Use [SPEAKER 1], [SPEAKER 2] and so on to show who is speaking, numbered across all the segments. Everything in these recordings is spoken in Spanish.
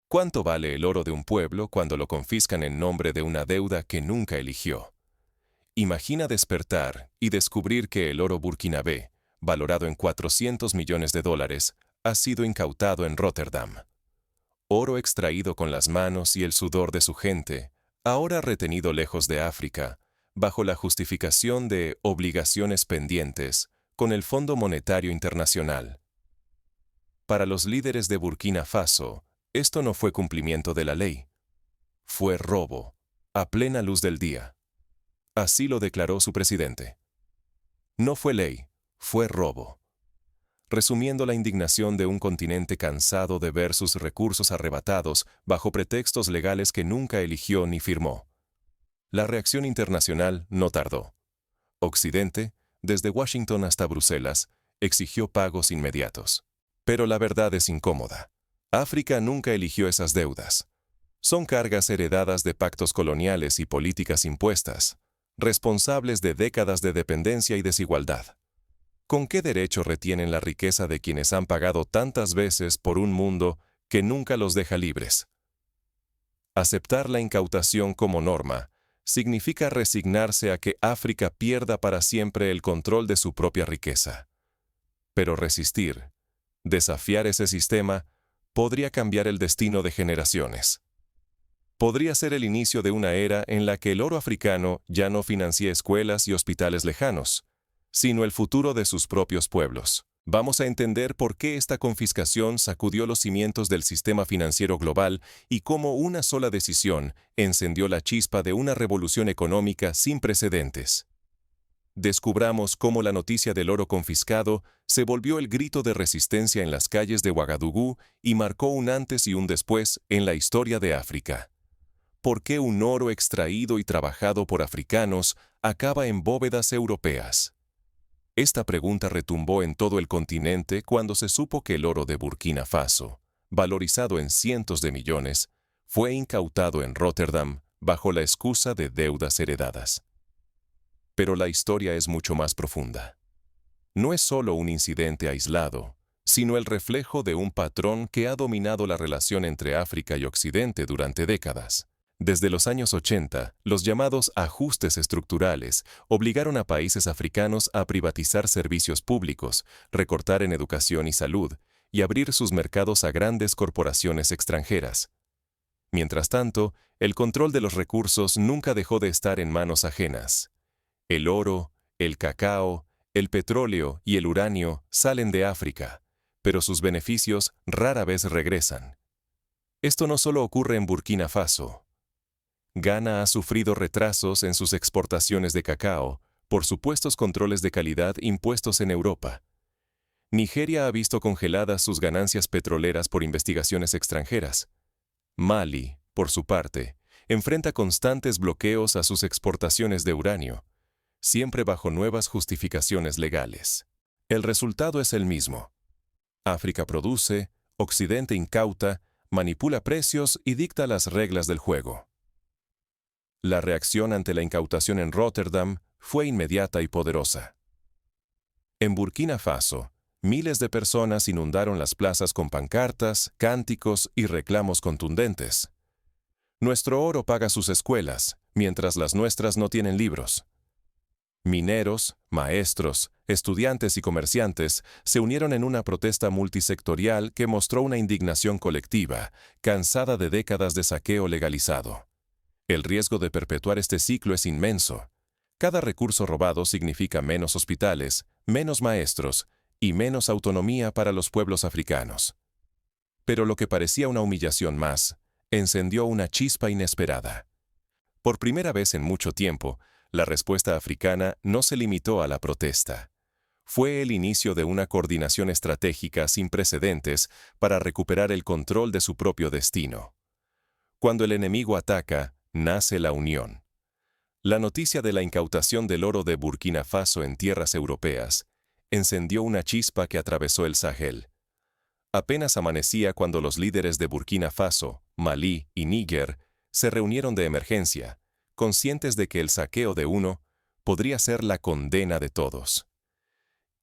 [SPEAKER 1] ¿Cuánto vale el oro de un pueblo cuando lo confiscan en nombre de una deuda que nunca eligió? Imagina despertar y descubrir que el oro burkinabé, valorado en 400 millones de dólares, ha sido incautado en Rotterdam. Oro extraído con las manos y el sudor de su gente, ahora retenido lejos de África, bajo la justificación de obligaciones pendientes con el Fondo Monetario Internacional. Para los líderes de Burkina Faso, esto no fue cumplimiento de la ley. Fue robo, a plena luz del día. Así lo declaró su presidente. No fue ley, fue robo. Resumiendo la indignación de un continente cansado de ver sus recursos arrebatados bajo pretextos legales que nunca eligió ni firmó. La reacción internacional no tardó. Occidente, desde Washington hasta Bruselas, exigió pagos inmediatos. Pero la verdad es incómoda. África nunca eligió esas deudas. Son cargas heredadas de pactos coloniales y políticas impuestas, responsables de décadas de dependencia y desigualdad. ¿Con qué derecho retienen la riqueza de quienes han pagado tantas veces por un mundo que nunca los deja libres? Aceptar la incautación como norma significa resignarse a que África pierda para siempre el control de su propia riqueza. Pero resistir, desafiar ese sistema, podría cambiar el destino de generaciones. Podría ser el inicio de una era en la que el oro africano ya no financie escuelas y hospitales lejanos, sino el futuro de sus propios pueblos. Vamos a entender por qué esta confiscación sacudió los cimientos del sistema financiero global y cómo una sola decisión encendió la chispa de una revolución económica sin precedentes. Descubramos cómo la noticia del oro confiscado se volvió el grito de resistencia en las calles de Ouagadougou y marcó un antes y un después en la historia de África. ¿Por qué un oro extraído y trabajado por africanos acaba en bóvedas europeas? Esta pregunta retumbó en todo el continente cuando se supo que el oro de Burkina Faso, valorizado en cientos de millones, fue incautado en Rotterdam bajo la excusa de deudas heredadas. Pero la historia es mucho más profunda. No es solo un incidente aislado, sino el reflejo de un patrón que ha dominado la relación entre África y Occidente durante décadas. Desde los años 80, los llamados ajustes estructurales obligaron a países africanos a privatizar servicios públicos, recortar en educación y salud, y abrir sus mercados a grandes corporaciones extranjeras. Mientras tanto, el control de los recursos nunca dejó de estar en manos ajenas. El oro, el cacao, el petróleo y el uranio salen de África, pero sus beneficios rara vez regresan. Esto no solo ocurre en Burkina Faso. Ghana ha sufrido retrasos en sus exportaciones de cacao por supuestos controles de calidad impuestos en Europa. Nigeria ha visto congeladas sus ganancias petroleras por investigaciones extranjeras. Mali, por su parte, enfrenta constantes bloqueos a sus exportaciones de uranio, siempre bajo nuevas justificaciones legales. El resultado es el mismo. África produce, Occidente incauta, manipula precios y dicta las reglas del juego. La reacción ante la incautación en Rotterdam fue inmediata y poderosa. En Burkina Faso, miles de personas inundaron las plazas con pancartas, cánticos y reclamos contundentes. Nuestro oro paga sus escuelas, mientras las nuestras no tienen libros. Mineros, maestros, estudiantes y comerciantes se unieron en una protesta multisectorial que mostró una indignación colectiva, cansada de décadas de saqueo legalizado. El riesgo de perpetuar este ciclo es inmenso. Cada recurso robado significa menos hospitales, menos maestros y menos autonomía para los pueblos africanos. Pero lo que parecía una humillación más, encendió una chispa inesperada. Por primera vez en mucho tiempo, la respuesta africana no se limitó a la protesta. Fue el inicio de una coordinación estratégica sin precedentes para recuperar el control de su propio destino. Cuando el enemigo ataca, nace la unión. La noticia de la incautación del oro de Burkina Faso en tierras europeas encendió una chispa que atravesó el Sahel. Apenas amanecía cuando los líderes de Burkina Faso, Malí y Níger se reunieron de emergencia, conscientes de que el saqueo de uno podría ser la condena de todos.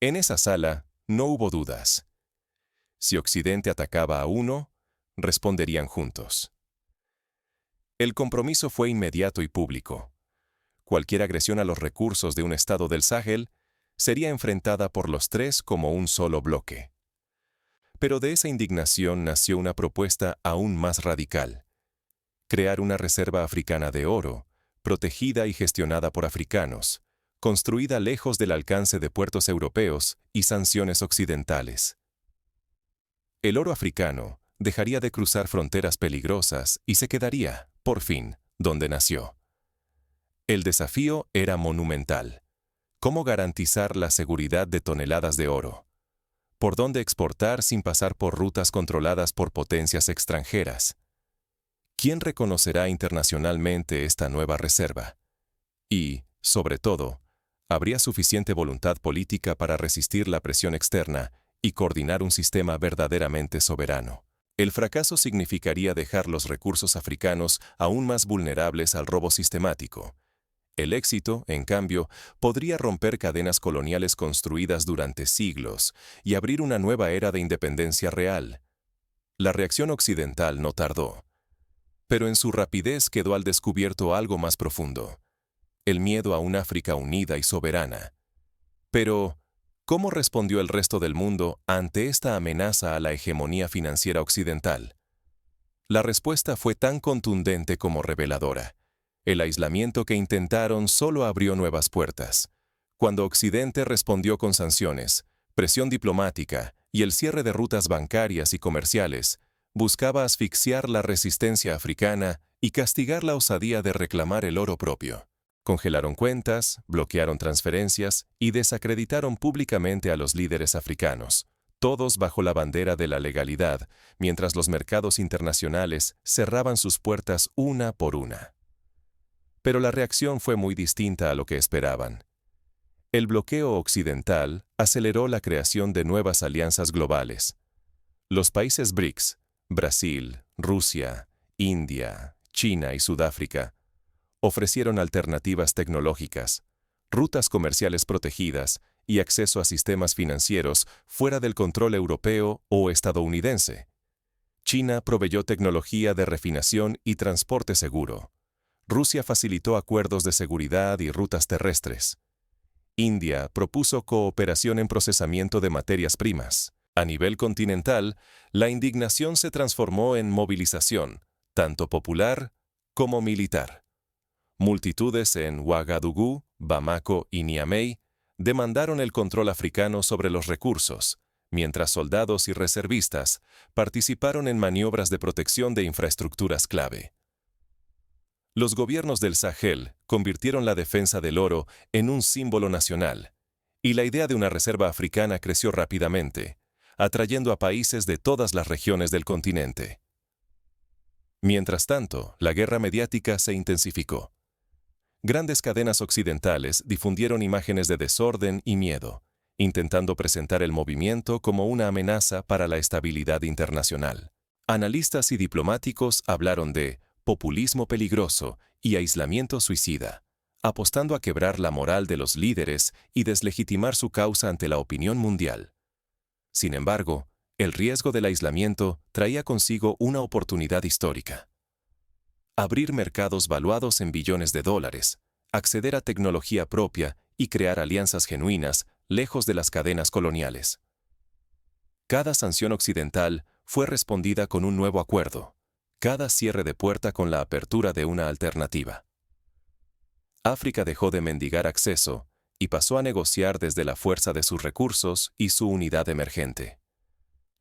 [SPEAKER 1] En esa sala no hubo dudas. Si Occidente atacaba a uno, responderían juntos. El compromiso fue inmediato y público. Cualquier agresión a los recursos de un estado del Sahel sería enfrentada por los tres como un solo bloque. Pero de esa indignación nació una propuesta aún más radical: crear una reserva africana de oro, protegida y gestionada por africanos, construida lejos del alcance de puertos europeos y sanciones occidentales. El oro africano dejaría de cruzar fronteras peligrosas y se quedaría, por fin, donde nació. El desafío era monumental. ¿Cómo garantizar la seguridad de toneladas de oro? ¿Por dónde exportar sin pasar por rutas controladas por potencias extranjeras? ¿Quién reconocerá internacionalmente esta nueva reserva? Y, sobre todo, ¿habría suficiente voluntad política para resistir la presión externa y coordinar un sistema verdaderamente soberano? El fracaso significaría dejar los recursos africanos aún más vulnerables al robo sistemático. El éxito, en cambio, podría romper cadenas coloniales construidas durante siglos y abrir una nueva era de independencia real. La reacción occidental no tardó, pero en su rapidez quedó al descubierto algo más profundo: el miedo a una África unida y soberana. Pero, ¿cómo respondió el resto del mundo ante esta amenaza a la hegemonía financiera occidental? La respuesta fue tan contundente como reveladora. El aislamiento que intentaron solo abrió nuevas puertas. Cuando Occidente respondió con sanciones, presión diplomática y el cierre de rutas bancarias y comerciales, buscaba asfixiar la resistencia africana y castigar la osadía de reclamar el oro propio. Congelaron cuentas, bloquearon transferencias y desacreditaron públicamente a los líderes africanos, todos bajo la bandera de la legalidad, mientras los mercados internacionales cerraban sus puertas una por una. Pero la reacción fue muy distinta a lo que esperaban. El bloqueo occidental aceleró la creación de nuevas alianzas globales. Los países BRICS, Brasil, Rusia, India, China y Sudáfrica, ofrecieron alternativas tecnológicas, rutas comerciales protegidas y acceso a sistemas financieros fuera del control europeo o estadounidense. China proveyó tecnología de refinación y transporte seguro. Rusia facilitó acuerdos de seguridad y rutas terrestres. India propuso cooperación en procesamiento de materias primas. A nivel continental, la indignación se transformó en movilización, tanto popular como militar. Multitudes en Ouagadougou, Bamako y Niamey demandaron el control africano sobre los recursos, mientras soldados y reservistas participaron en maniobras de protección de infraestructuras clave. Los gobiernos del Sahel convirtieron la defensa del oro en un símbolo nacional, y la idea de una reserva africana creció rápidamente, atrayendo a países de todas las regiones del continente. Mientras tanto, la guerra mediática se intensificó. Grandes cadenas occidentales difundieron imágenes de desorden y miedo, intentando presentar el movimiento como una amenaza para la estabilidad internacional. Analistas y diplomáticos hablaron de populismo peligroso y aislamiento suicida, apostando a quebrar la moral de los líderes y deslegitimar su causa ante la opinión mundial. Sin embargo, el riesgo del aislamiento traía consigo una oportunidad histórica: abrir mercados valuados en billones de dólares, acceder a tecnología propia y crear alianzas genuinas lejos de las cadenas coloniales. Cada sanción occidental fue respondida con un nuevo acuerdo, cada cierre de puerta con la apertura de una alternativa. África dejó de mendigar acceso y pasó a negociar desde la fuerza de sus recursos y su unidad emergente.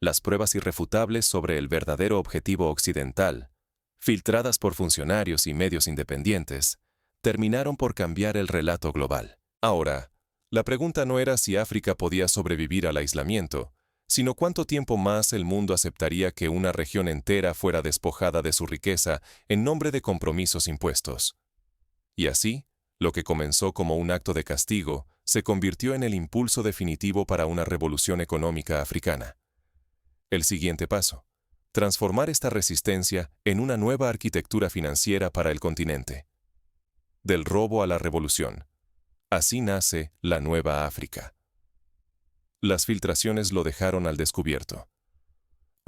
[SPEAKER 1] Las pruebas irrefutables sobre el verdadero objetivo occidental, filtradas por funcionarios y medios independientes, terminaron por cambiar el relato global. Ahora, la pregunta no era si África podía sobrevivir al aislamiento, sino cuánto tiempo más el mundo aceptaría que una región entera fuera despojada de su riqueza en nombre de compromisos impuestos. Y así, lo que comenzó como un acto de castigo se convirtió en el impulso definitivo para una revolución económica africana. El siguiente paso: transformar esta resistencia en una nueva arquitectura financiera para el continente. Del robo a la revolución. Así nace la nueva África. Las filtraciones lo dejaron al descubierto.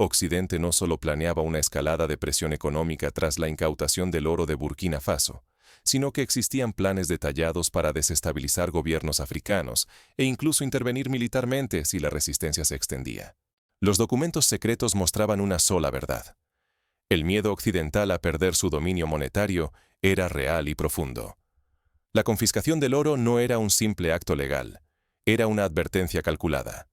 [SPEAKER 1] Occidente no solo planeaba una escalada de presión económica tras la incautación del oro de Burkina Faso, sino que existían planes detallados para desestabilizar gobiernos africanos e incluso intervenir militarmente si la resistencia se extendía. Los documentos secretos mostraban una sola verdad. El miedo occidental a perder su dominio monetario era real y profundo. La confiscación del oro no era un simple acto legal, era una advertencia calculada.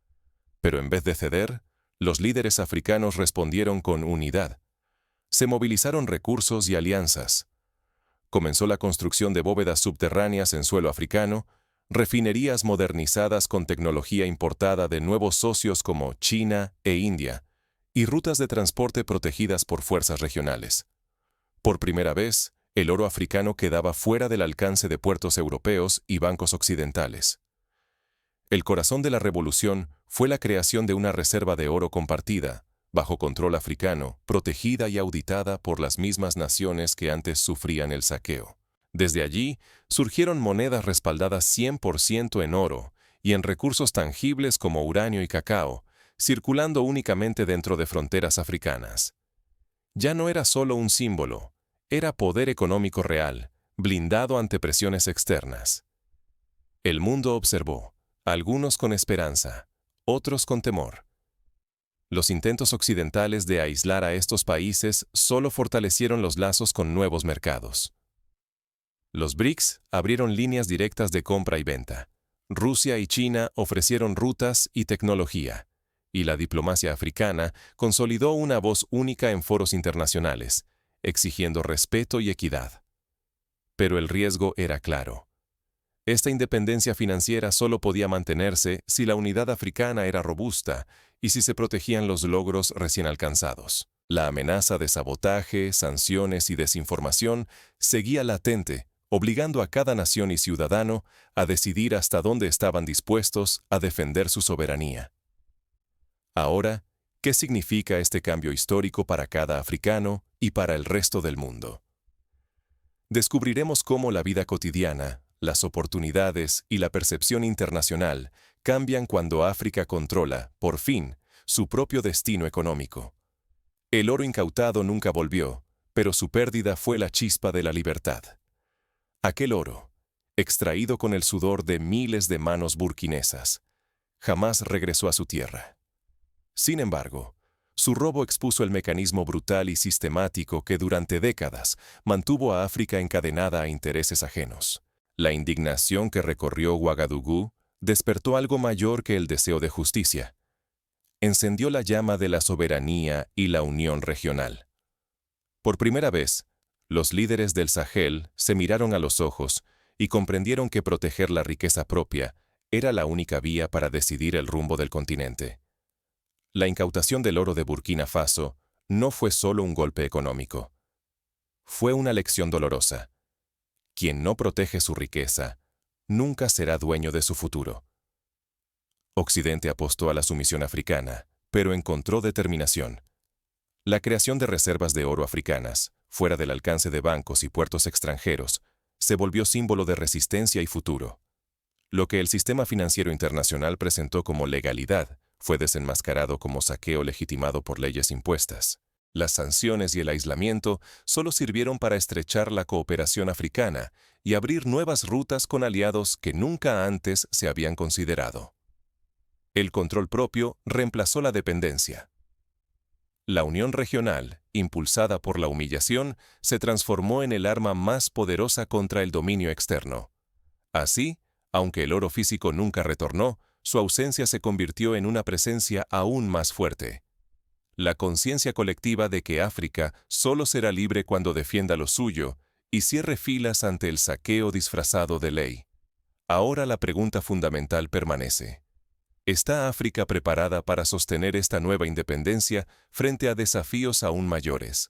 [SPEAKER 1] Pero en vez de ceder, los líderes africanos respondieron con unidad. Se movilizaron recursos y alianzas. Comenzó la construcción de bóvedas subterráneas en suelo africano, refinerías modernizadas con tecnología importada de nuevos socios como China e India, y rutas de transporte protegidas por fuerzas regionales. Por primera vez, el oro africano quedaba fuera del alcance de puertos europeos y bancos occidentales. El corazón de la revolución fue la creación de una reserva de oro compartida, bajo control africano, protegida y auditada por las mismas naciones que antes sufrían el saqueo. Desde allí, surgieron monedas respaldadas 100% en oro y en recursos tangibles como uranio y cacao, circulando únicamente dentro de fronteras africanas. Ya no era solo un símbolo, era poder económico real, blindado ante presiones externas. El mundo observó, algunos con esperanza, otros con temor. Los intentos occidentales de aislar a estos países solo fortalecieron los lazos con nuevos mercados. Los BRICS abrieron líneas directas de compra y venta. Rusia y China ofrecieron rutas y tecnología, y la diplomacia africana consolidó una voz única en foros internacionales, exigiendo respeto y equidad. Pero el riesgo era claro. Esta independencia financiera solo podía mantenerse si la unidad africana era robusta y si se protegían los logros recién alcanzados. La amenaza de sabotaje, sanciones y desinformación seguía latente, obligando a cada nación y ciudadano a decidir hasta dónde estaban dispuestos a defender su soberanía. Ahora, ¿qué significa este cambio histórico para cada africano y para el resto del mundo? Descubriremos cómo la vida cotidiana, las oportunidades y la percepción internacional cambian cuando África controla, por fin, su propio destino económico. El oro incautado nunca volvió, pero su pérdida fue la chispa de la libertad. Aquel oro, extraído con el sudor de miles de manos burkinesas, jamás regresó a su tierra. Sin embargo, su robo expuso el mecanismo brutal y sistemático que durante décadas mantuvo a África encadenada a intereses ajenos. La indignación que recorrió Ouagadougou despertó algo mayor que el deseo de justicia. Encendió la llama de la soberanía y la unión regional. Por primera vez, los líderes del Sahel se miraron a los ojos y comprendieron que proteger la riqueza propia era la única vía para decidir el rumbo del continente. La incautación del oro de Burkina Faso no fue solo un golpe económico. Fue una lección dolorosa. Quien no protege su riqueza, nunca será dueño de su futuro. Occidente apostó a la sumisión africana, pero encontró determinación. La creación de reservas de oro africanas, fuera del alcance de bancos y puertos extranjeros, se volvió símbolo de resistencia y futuro. Lo que el sistema financiero internacional presentó como legalidad fue desenmascarado como saqueo legitimado por leyes impuestas. Las sanciones y el aislamiento solo sirvieron para estrechar la cooperación africana y abrir nuevas rutas con aliados que nunca antes se habían considerado. El control propio reemplazó la dependencia. La unión regional, impulsada por la humillación, se transformó en el arma más poderosa contra el dominio externo. Así, aunque el oro físico nunca retornó, su ausencia se convirtió en una presencia aún más fuerte. La conciencia colectiva de que África solo será libre cuando defienda lo suyo y cierre filas ante el saqueo disfrazado de ley. Ahora la pregunta fundamental permanece. ¿Está África preparada para sostener esta nueva independencia frente a desafíos aún mayores?